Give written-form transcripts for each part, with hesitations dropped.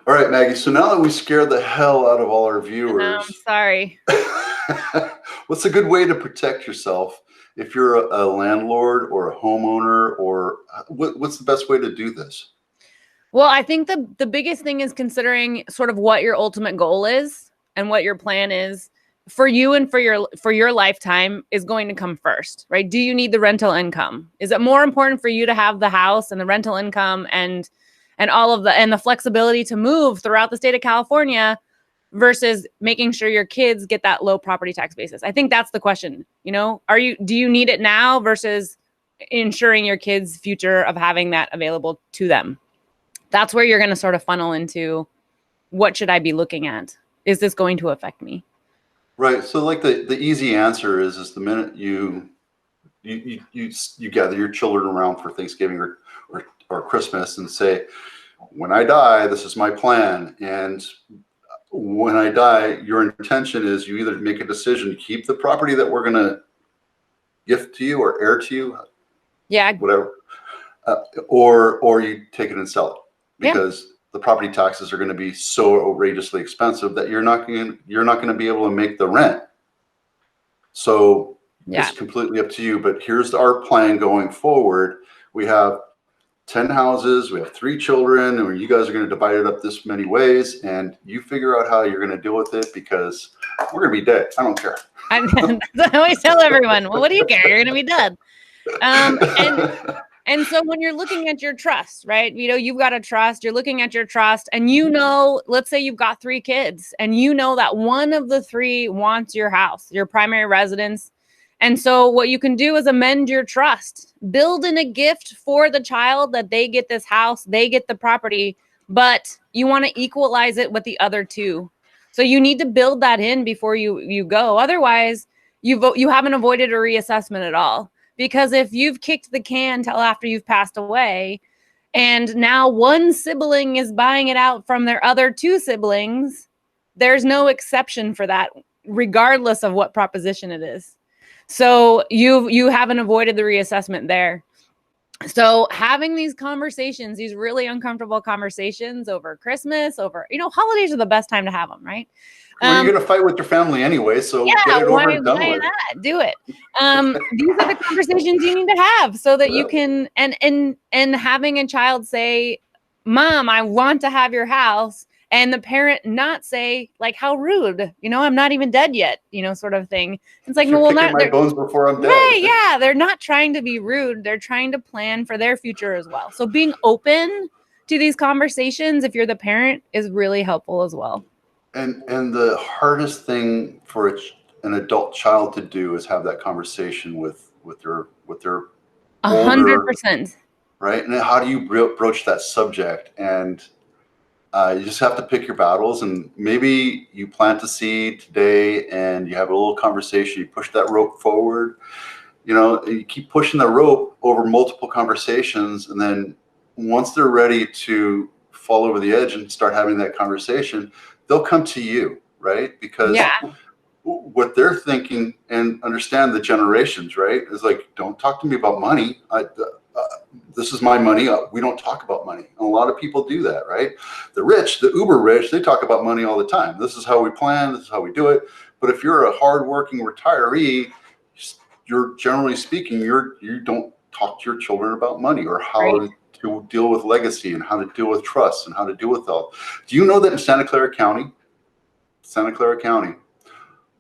All right, Maggie. So now that we scared the hell out of all our I'm viewers, sorry. what's a good way to protect yourself if you're a landlord or a homeowner, or what's the best way to do this? Well, I think the biggest thing is considering sort of what your ultimate goal is and what your plan is for you and for your lifetime is going to come first, right? Do you need the rental income? Is it more important for you to have the house and the rental income and all of the flexibility to move throughout the state of California versus making sure your kids get that low property tax basis? I think that's the question. Do you need it now versus ensuring your kids' future of having that available to them? That's where you're going to sort of funnel into what should I be looking at? Is this going to affect me? Right. So like the easy answer is the minute you gather your children around for Thanksgiving or Christmas and say, when I die, this is my plan. And when I die, your intention is you either make a decision to keep the property that we're going to gift to you or heir to you, Yeah. whatever, or you take it and sell it Yeah. because the property taxes are going to be so outrageously expensive that you're not going to be able to make the rent. So Yeah. it's completely up to you. But here's our plan going forward. We have 10 houses, we have 3 children, and you guys are going to divide it up this many ways, and you figure out how you're going to deal with it because we're going to be dead. I don't care. I always tell everyone, well, what do you care? You're going to be dead. And so when you're looking at your trust, right? You've got a trust, you're looking at your trust, and let's say you've got 3 kids, and that one of the 3 wants your house, your primary residence. And so what you can do is amend your trust, build in a gift for the child that they get this house, they get the property, but you want to equalize it with the other 2. So you need to build that in before you go. Otherwise, you haven't avoided a reassessment at all. Because if you've kicked the can till after you've passed away, and now one sibling is buying it out from their other 2 siblings, there's no exception for that, regardless of what proposition it is. So you haven't avoided the reassessment there. So having these conversations, these really uncomfortable conversations over Christmas, over, holidays are the best time to have them, right? Well, you're going to fight with your family anyway, so get it over and done with. Not? Do it. These are the conversations you need to have so that you can, and having a child say, Mom, I want to have your house. And the parent not say, like, how rude, I'm not even dead yet, sort of thing. It's like, well, not my bones before I'm dead. Right, yeah, they're not trying to be rude. They're trying to plan for their future as well. So being open to these conversations, if you're the parent, is really helpful as well. And the hardest thing for an adult child to do is have that conversation with their 100%. Right, and how do you broach that subject? And you just have to pick your battles, and maybe you plant a seed today and you have a little conversation, you push that rope forward, you keep pushing the rope over multiple conversations, and then once they're ready to fall over the edge and start having that conversation, they'll come to you, right? Because what they're thinking, and understand the generations, right, is like, don't talk to me about money. This is my money. We don't talk about money. And a lot of people do that, right? The rich, the uber rich, they talk about money all the time. This is how we plan. This is how we do it. But if you're a hardworking retiree, you're generally speaking, you don't talk to your children about money or how to deal with legacy and how to deal with trust and how to deal with health. Do you know that in Santa Clara County,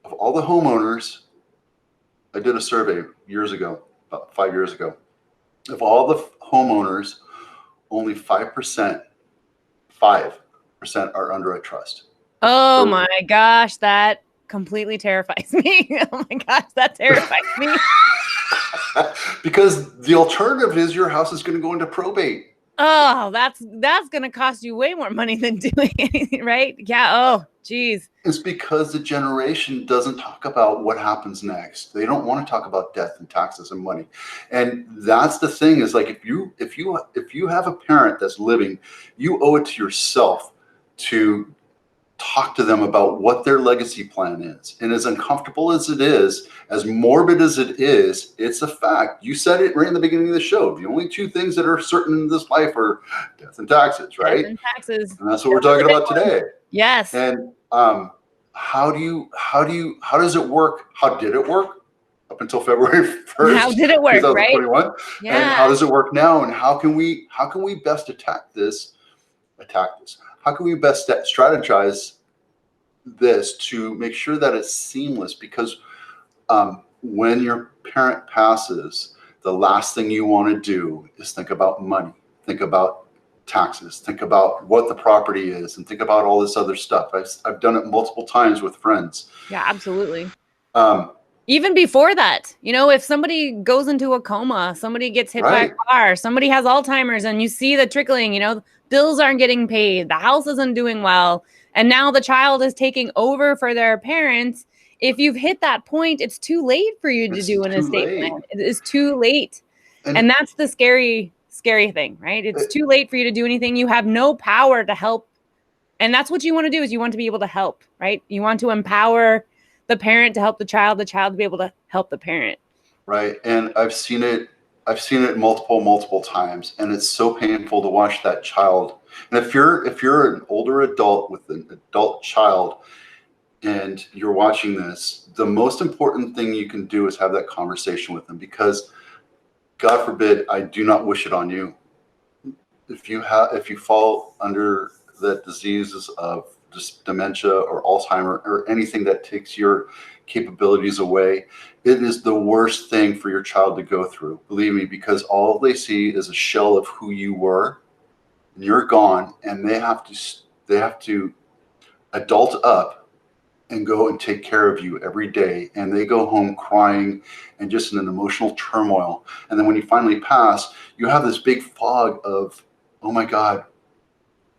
of all the homeowners, I did a survey years ago, about 5 years ago. Of all the homeowners, only 5% are under a trust. Oh my gosh, that completely terrifies me. Oh my gosh, that terrifies me. Because the alternative is your house is going to go into probate. Oh, that's going to cost you way more money than doing anything, right? Yeah. Oh, geez. It's because the generation doesn't talk about what happens next. They don't want to talk about death and taxes and money. And that's the thing, is like, if you have a parent that's living, you owe it to yourself to talk to them about what their legacy plan is. And as uncomfortable as it is, as morbid as it is, it's a fact. You said it right in the beginning of the show. The only two things that are certain in this life are death and taxes, right? Death and taxes. And that's what we're talking about today. Yes. And how does it work? How did it work up until February 1st? How did it work, 2021? right? Yeah. And how does it work now? And how can we best attack this? How can we best strategize this to make sure that it's seamless? Because when your parent passes, the last thing you want to do is think about money, think about taxes, think about what the property is, and think about all this other stuff. I've done it multiple times with friends. Yeah, absolutely. Even before that, you know, if somebody goes into a coma, somebody gets hit by a car, somebody has Alzheimer's, and you see the trickling, you know, bills aren't getting paid, the house isn't doing well, and now the child is taking over for their parents. If you've hit that point, it's too late for you to do an estate plan. It is too late. And that's the scary thing, right? It's too late for you to do anything. You have no power to help. And that's what you want to do, is you want to be able to help, right? You want to empower the parent to help the child to be able to help the parent. Right. And I've seen it multiple times, and it's so painful to watch that child. And if you're an older adult with an adult child and you're watching this, the most important thing you can do is have that conversation with them, because God forbid, I do not wish it on you. If you fall under the diseases of just dementia or Alzheimer or anything that takes your capabilities away, it is the worst thing for your child to go through. Believe me, because all they see is a shell of who you were, and you're gone, and they have to adult up and go and take care of you every day. And they go home crying and just in an emotional turmoil. And then when you finally pass, you have this big fog of, oh my God,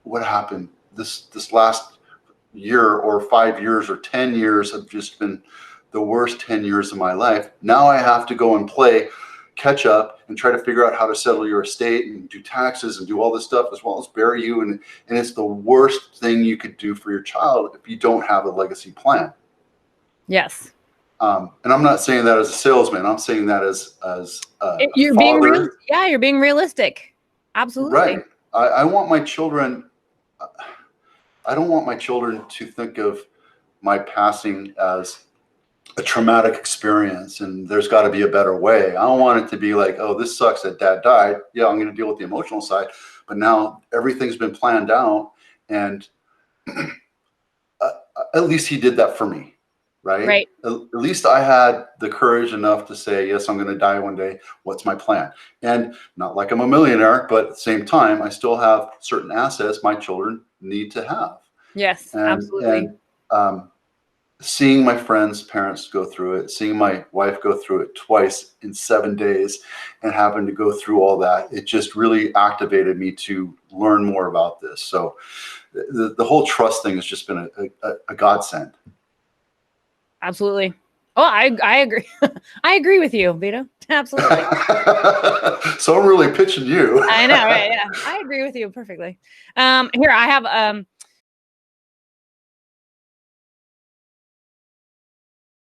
what happened? This last year or 5 years or 10 years have just been the worst 10 years of my life. Now I have to go and play catch up and try to figure out how to settle your estate and do taxes and do all this stuff, as well as bury you. And it's the worst thing you could do for your child if you don't have a legacy plan. Yes. And I'm not saying that as a salesman. I'm saying that as you're father. you're being realistic. Absolutely. Right. I want my children. I don't want my children to think of my passing as a traumatic experience and there's got to be a better way. I don't want it to be like, oh, this sucks that dad died. Yeah, I'm going to deal with the emotional side. But now everything's been planned out, and at least he did that for me, right? Right. At least I had the courage enough to say, yes, I'm going to die one day. What's my plan? And not like I'm a millionaire, but at the same time, I still have certain assets my children need to have. Yes, absolutely. And seeing my friends' parents go through it, seeing my wife go through it twice in 7 days, and having to go through all that, it just really activated me to learn more about this. So the whole trust thing has just been a godsend. Absolutely. Oh, I agree. I agree with you, Vito. Absolutely. So I'm really pitching you. I know, right? Yeah, I agree with you perfectly. Here I have